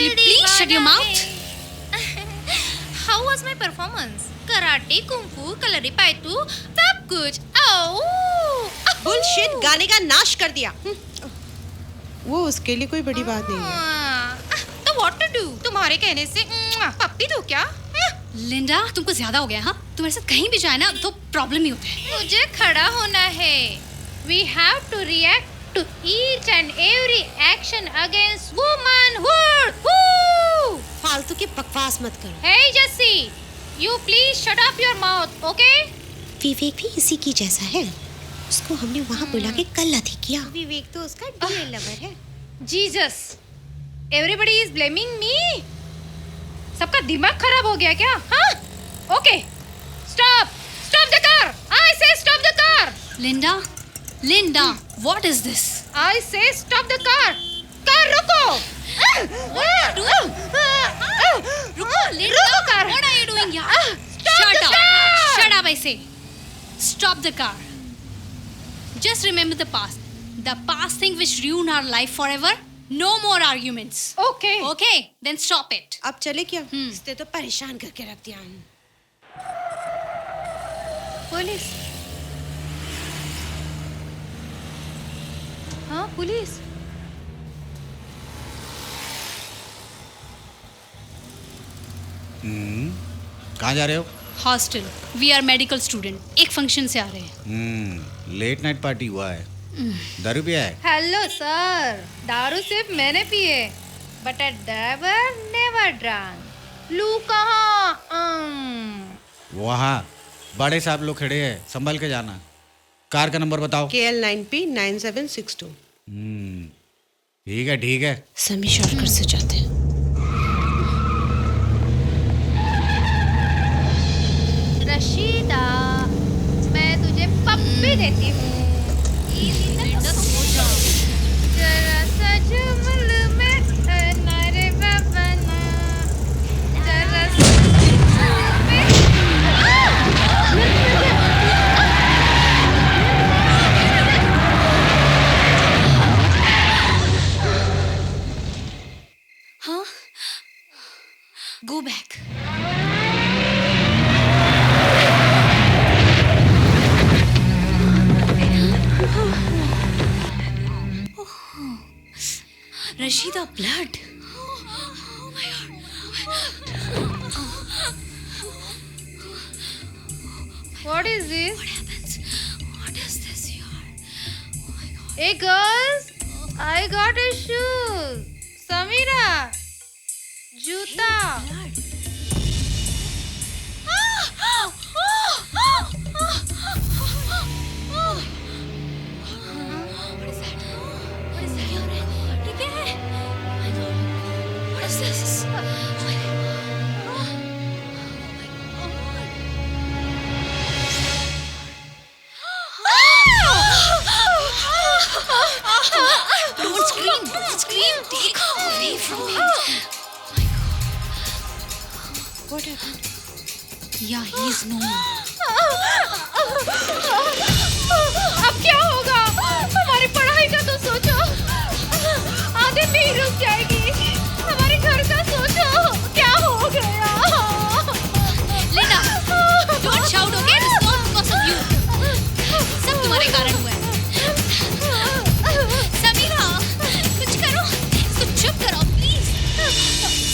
Will you please shut your mouth? How was my performance? Karate, kung fu, kalaripayattu, सब कुछ. Oh! Bullshit, गाने का नाश कर दिया. वो उसके लिए कोई बड़ी बात नहीं है. तो what to do? तुम्हारे कहने से पप्पी दो क्या? लिंडा, तुमको ज्यादा हो गया. हाँ, तुम्हारे साथ कहीं भी जाए ना तो प्रॉब्लम ही होता है. मुझे खड़ा होना है. We have to react to each and every action against womanhood. Woo! फालतू की बकवास मत करो. Hey Jessie, you please shut up your mouth, okay? विवेक भी इसी की जैसा है. उसको हमने वहाँ बुला के कल अधिक किया. विवेक तो उसका डीएल लवर है. Jesus, everybody is blaming me. सबका दिमाग खराब हो गया क्या? हाँ? Okay, stop the car. I say stop the car. Linda, what is this? I say stop the car. Car रुको. What are you doing? रुको, Linda. रुको car. What are you doing here? Shut up. Shut up, I say. Stop the car. Just remember the past. The past thing which ruined our life forever. No more arguments. Okay. Okay, then stop it. अब चले क्या? इसने तो परेशान करके रख दिया. Police. हाँ, पुलिस. कहाँ जा रहे हो? Hostel. We are medical student. एक फंक्शन से आ रहे हैं. लेट नाइट पार्टी हुआ है. दारू पिया है? हेलो सर, दारू सिर्फ मैंने पिए, but a driver never drunk. लू कहाँ? वहाँ बड़े साहब लोग खड़े हैं, संभल के जाना. कार का नंबर बताओ. KL9P 9762. ठीक है. समी शॉर्टकट से जाते हैं. रशीदा, मैं तुझे पप्पी देती हूँ. जरा सा जुमल में नारे बाबा ना. जरा सा जुमल में. हाँ? Go back. Rashida, blood. Oh my God. What is this? What happens? What is this here? Oh my God. Hey girls, I got a shoe. Samira, जूता. Blood. What is that? What is that? ये क्या है? My God. What is this? Oh my God. Don't scream. Take her away from him. What happened? Yeah, he is no more. अब क्या होगा? हमारी पढ़ाई का तो सोचो. आधे नहीं रुक जाएगी. हमारे घर का सोचो. क्या हो गया? Linda, don't shout, okay? It's not because of you. सब तुम्हारे कारण हुआ है. समीरा, कुछ करो. इसको चुप करो, please.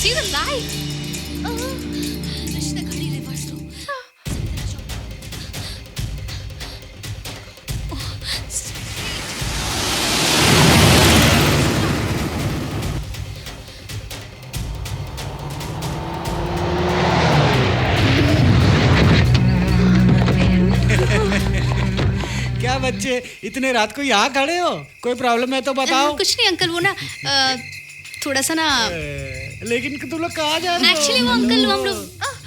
See the light. Rashida, गाड़ी रिवर्स लो. समीरा, जाओ. क्या बच्चे इतने रात को यहाँ खड़े हो? कोई प्रॉब्लम है तो बताओ. कुछ नहीं अंकल, वो ना थोड़ा सा ना. लेकिन तुम लोग कहाँ जा रहे हो? एक्चुअली वो अंकल, हम लोग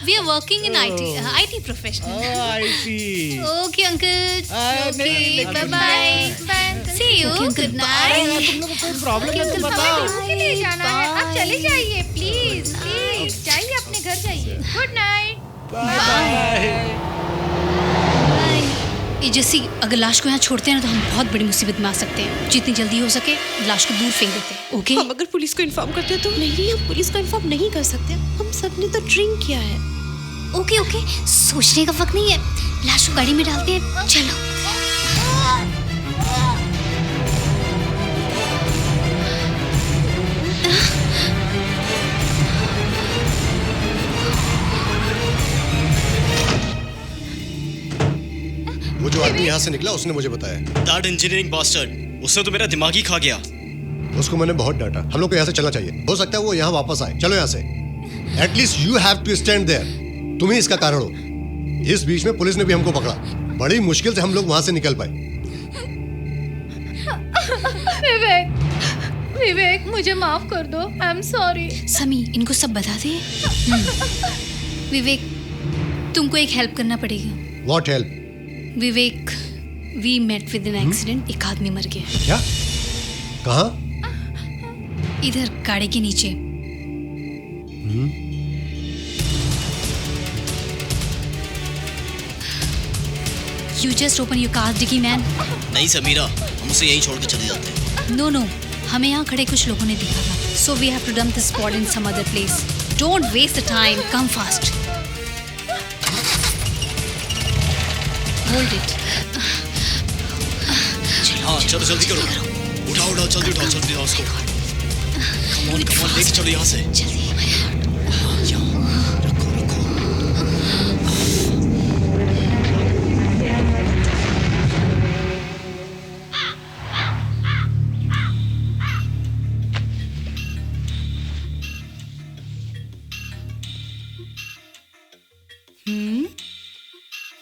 we are working in IT professional. I see. Okay uncle. नहीं, bye bye. See you. Good night. तुम लोग को कोई प्रॉब्लम है तो हमें बताओ. बिल्कुल के लिए जाना है. आप चले जाइए प्लीज. जाइए, अपने घर जाइए. Good night. बाय. बाय. ये जैसी अगर लाश को यहाँ छोड़ते हैं ना तो हम बहुत बड़ी मुसीबत में आ सकते हैं। जितनी जल्दी हो सके लाश को दूर फेंक देते हैं। ओके? हम अगर पुलिस को इन्फॉर्म करते हैं तो? नहीं, हम पुलिस को इन्फॉर्म नहीं कर सकते। हम सबने तो ड्रिंक किया है। ओके ओके, सोचने का वक्त नहीं है, लाश को गाड़ी में डालते हैं। चलो। वो जो आदमी यहाँ से निकला उसने मुझे बताया। दैट इंजीनियरिंग बास्टर्ड, उसने तो मेरा दिमाग ही खा गया। उसको मैंने बहुत डांटा। हम लोग को यहाँ से चलना चाहिए। हो सकता है वो यहाँ वापस आए। चलो यहाँ से। At least you have to stand there. तुम ही इसका कारण हो। इस बीच में पुलिस ने भी हमको पकड़ा। बड़ी मुश्किल से हम लोग वहाँ से निकल पाए। विवेक, मुझे माफ कर दो। I am sorry. समी, इनको सब बता दे। विवेक, तुमको एक हेल्प करना पड़ेगा। What help? Vivek, we met with an accident. एक आदमी मर गया। क्या? कहाँ? इधर गाड़ी के नीचे। You just open your car dicky man. नहीं समीरा, हम उसे यहीं छोड़ के चले जाते हैं। नो, हमें यहाँ खड़े कुछ लोगों ने देखा था। So we have to dump this spot in some other place. Don't waste the time, come fast. Hold it. हाँ चलो जल्दी करो। उठाओ जल्दी उठाओ उसको। कम ऑन लेके चलो यहाँ से। जल्दी। रखो।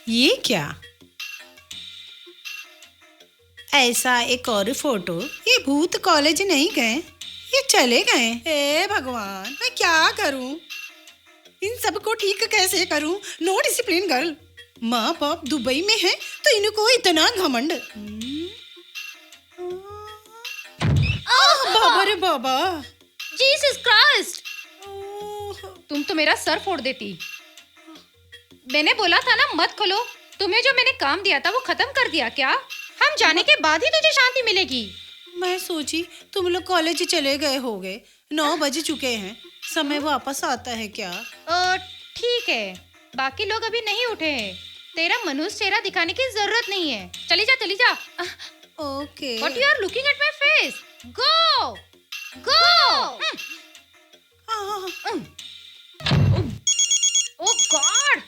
ये क्या? ऐसा एक और फोटो। ये भूत कॉलेज नहीं गए, ये चले गए। हे भगवान, मैं क्या करूं? इन सबको ठीक कैसे करूं? No discipline girl. माँ बाप दुबई में है तो इनको इतना घमंड। बाबा रे बाबा। जीसस क्राइस्ट, तुम तो मेरा सर फोड़ देती। मैंने बोला था ना मत खोलो। तुम्हें जो मैंने काम दिया था वो खत्म कर दिया क्या? हम जाने के बाद ही तुझे शांति मिलेगी। मैं सोची तुम लोग कॉलेज चले गए होगे। 9 बज चुके हैं। समय वापस आता है क्या? ठीक है, बाकी लोग अभी नहीं उठे हैं। तेरा मनुष्य चेहरा दिखाने की जरूरत नहीं है। चली जा। Okay. What you are looking at my face? Go. Oh God.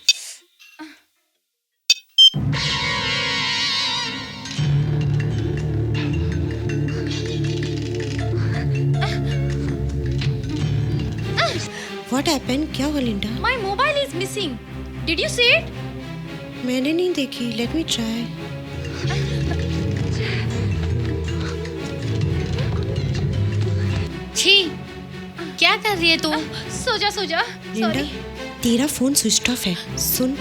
What happened? क्या हुआ Linda? My mobile is missing. Did you see it? मैंने नहीं देखी। Let me try. छी, क्या कर रही है तू? सो जा। लिंडा, Sorry. तेरा फोन स्विच ऑफ है। सुन,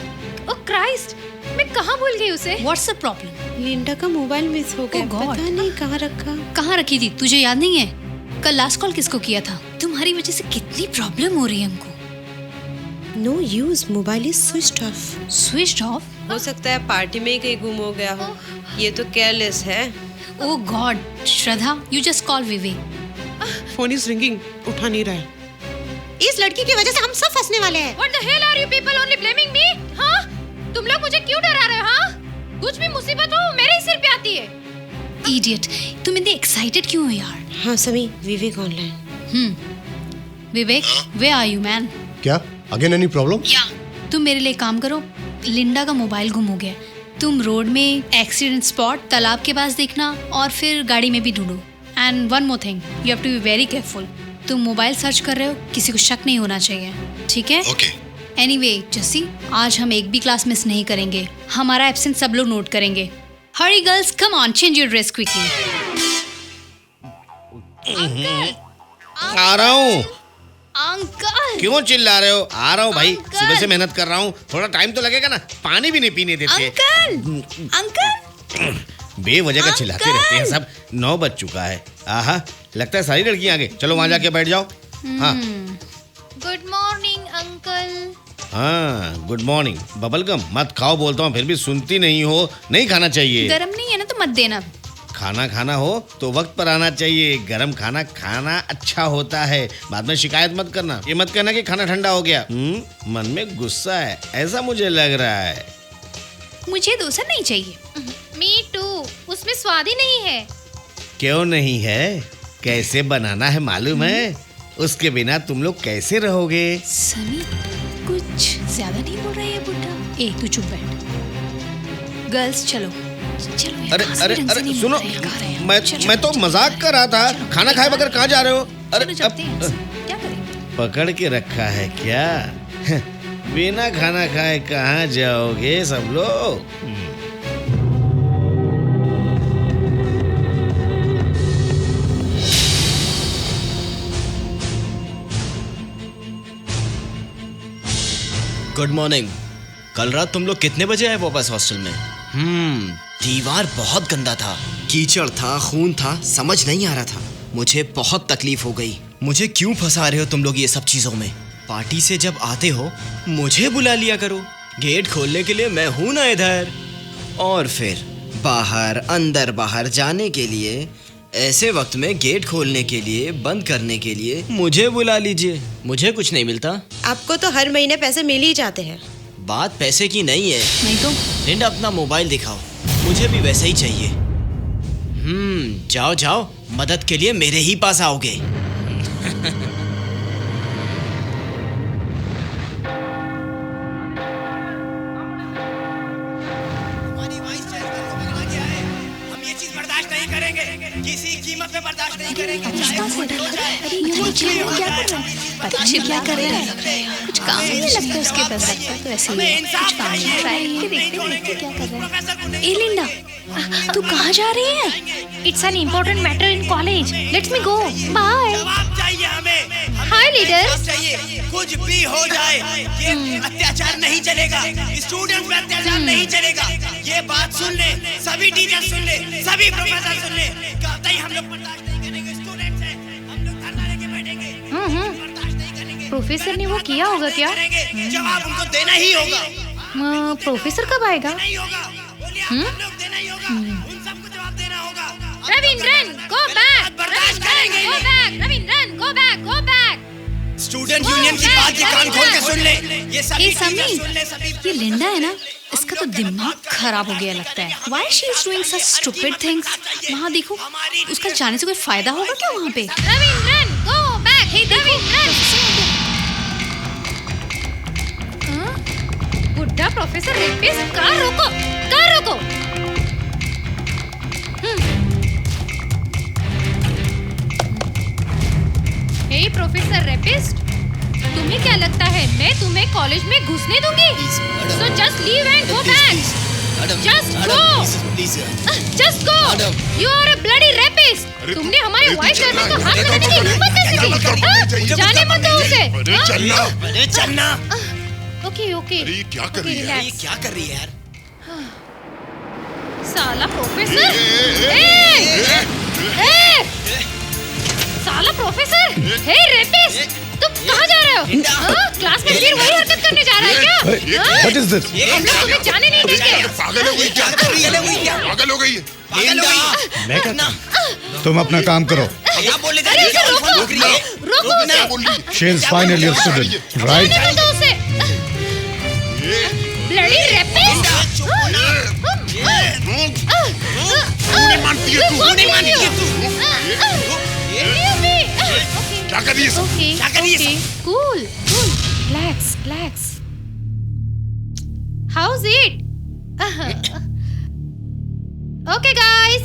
Oh Christ, मैं कहाँ भूल गई उसे? What's the problem? लिंडा का मोबाइल मिस हो गया। Oh God. पता नहीं कहाँ रखा। कहाँ रखी थी? तुझे याद नहीं है? कल लास्ट कॉल किसको किया था? तुम्हारी वजह से कितनी प्रॉब्लम हो रही है हमको। No use, mobile is switch off. Switch off? हो सकता है पार्टी में ही कहीं गुम हो गया हो। ये तो केयरलेस है। Oh God, Shraddha, you just call Vivek. Phone is ringing, उठा नहीं रहा है। इस लड़की की वजह से हम सब फंसने वाले हैं। What the hell are you people only blaming me? हाँ? तुम लोग मुझे क्यों डरा रहे हो? हाँ? कुछ भी मुसीबत हो मेरे ही सिर पे आती है। इडियट, तुम इतने एक्साइटेड क्यों हो यार? हाँ Sami, Vivek online. Vivek, where are you man? क्या? Again any problem? तुम मेरे लिए काम करो। लिंडा का मोबाइल गुम हो गया। तुम रोड में एक्सीडेंट स्पॉट तालाब के पास देखना और फिर गाड़ी में भी ढूंढो। And one more thing, you have to be very careful. तुम मोबाइल सर्च कर रहे हो, किसी को शक नहीं होना चाहिए, ठीक है? ओके। एनीवे जस्सी, आज हम एक भी क्लास मिस नहीं करेंगे। हमारा एब्सेंट सब लोग नोट करेंगे। Hurry girls, come on, change your dress quickly. आ रहा हूँ। अंकल, क्यों चिल्ला रहे हो? आ रहा हूँ भाई, अंकल! सुबह से मेहनत कर रहा हूँ, थोड़ा टाइम तो लगेगा ना। पानी भी नहीं पीने देते। अंकल, बेवजह का चिल्लाते रहते हैं सब। 9 बज चुका है। आहा, लगता है सारी लड़कियां आ गई। चलो वहां जाके बैठ जाओ। हाँ, गुड मॉर्निंग अंकल। हाँ, गुड मॉर्निंग। बबलगम मत खाओ बोलता हूँ, फिर भी सुनती नहीं हो। नहीं खाना चाहिए। गरम नहीं है ना तो मत देना। खाना खाना हो तो वक्त पर आना चाहिए। गरम खाना खाना अच्छा होता है। बाद में शिकायत मत करना। ये मत कहना कि खाना ठंडा हो गया। मन में गुस्सा है, ऐसा मुझे लग रहा है। मुझे डोसा नहीं चाहिए। मी टू, उसमें स्वाद ही नहीं है। क्यों नहीं है? कैसे बनाना है मालूम है? उसके बिना तुम लोग कैसे रहोगे? सनी कुछ ज्यादा नहीं बोल रही है बुड्ढा। ए तू चुप बैठ। गर्ल्स चलो चलो। अरे अरे अरे सुनो, मैं तो मजाक कर रहा था। खाना खाए बगैर कहाँ जा रहे हो? अरे क्या करें? पकड़ के रखा है क्या? बिना खाना खाए कहाँ जाओगे सब लोग? Good morning. कल रात तुम लोग कितने बजे आए वापस हॉस्टल में? दीवार बहुत गंदा था, कीचड़ था, खून था, समझ नहीं आ रहा था। मुझे बहुत तकलीफ हो गई। मुझे क्यों फंसा रहे हो तुम लोग ये सब चीजों में? पार्टी से जब आते हो मुझे बुला लिया करो। गेट खोलने के लिए मैं हूं ना इधर। और फिर बाहर अंदर बाहर जाने के लिए, ऐसे वक्त में गेट खोलने के लिए, बंद करने के लिए मुझे बुला लीजिए। मुझे कुछ नहीं मिलता। आपको तो हर महीने पैसे मिल ही जाते हैं। बात पैसे की नहीं है। नहीं तो लिंडा अपना मोबाइल दिखाओ, मुझे भी वैसा ही चाहिए। जाओ जाओ, मदद के लिए मेरे ही पास आओगे। हम ये चीज बर्दाश्त नहीं करेंगे, किसी कीमत पे बर्दाश्त नहीं करेंगे। क्या कर रहे हैं? कुछ काम नहीं लगता उसके पास। तो ऐसे ही कुछ काम नहीं। ट्राई करके देखते क्या कर रहे हैं। ए लिंडा, तू कहाँ जा रही है? It's an important matter in college. Let's me go. Bye. जवाब चाहिए हमें। Hi leader. चाहिए कुछ भी हो जाए, ये अत्याचार नहीं चलेगा। स्टूडेंट पे अत्याचार नहीं चलेगा। ये बात सुन ले, सभी टीचर सुन ले, सभी प्रोफेसर सुन ले। कतई हम लोग बर्दाश्त नहीं करेंगे। स्टूडेंट्स हैं, हम लोग धरना लेके बैठेंगे। बर्दाश्त नहीं करेंगे। प्रोफेसर ने वो किया होगा क्या? जवाब उनको देना ही होगा। प्रोफेसर कब आएगा? नहीं होगा, बोलिए हम लोग देना ही होगा। उन सबको जवाब देना होगा। Ravindran, go back. बर्दाश्त करेंगे Go back. Rविंद्रन, go back. Go back. Student union की बात ये कान खोल के सुन ले। ये सभी ए टीचर समी, सुन ले, सभी ये लिंडा है ना, इसका तो दिमाग खराब हो गया लगता है। Why she is doing such stupid things? वहाँ देखो, उसका जाने से कोई फायदा होगा क्या वहाँ पे? Ravindran, go back. Hey, Ravindran. बुड्ढा प्रोफेसर रेपिस्ट, कार रोको, कार रोको। हे प्रोफेसर रेपिस्ट, तुम्हें क्या लगता है मैं तुम्हें कॉलेज में घुसने दूंगी? So just leave and go back. Just go. Just go. You are a bloody rapist. तुमने हमारे वाइस चेयरमैन को हाथ लगाने की हिम्मत कैसे की? जाने मत दो उसे। अरे चलना। Okay okay. अरे ये क्या कर रही है? ये क्या कर रही है यार? साला प्रोफेसर। साला प्रोफेसर। हे रेपिस्ट, तुम कहाँ जा रहे हो? क्लास में फिर वही हरकत करने जा रहा है क्या? What is this? हम लोग तुम्हें जाने नहीं देंगे। पागल हो गई क्या? पागल हो गई है? मैं क्या? तुम अपना काम करो। क्या बोले? अरे उसे रोको, रोको उसे। She is final year student, right? जाने मत दो उसे। Bloody rapist! नहीं मानती है तू? नहीं मानती है तू? Leave me. क्या कर रही है? Okay, क्या कर रही है? okay. Cool, cool. Relax, relax. How's it? Okay, guys.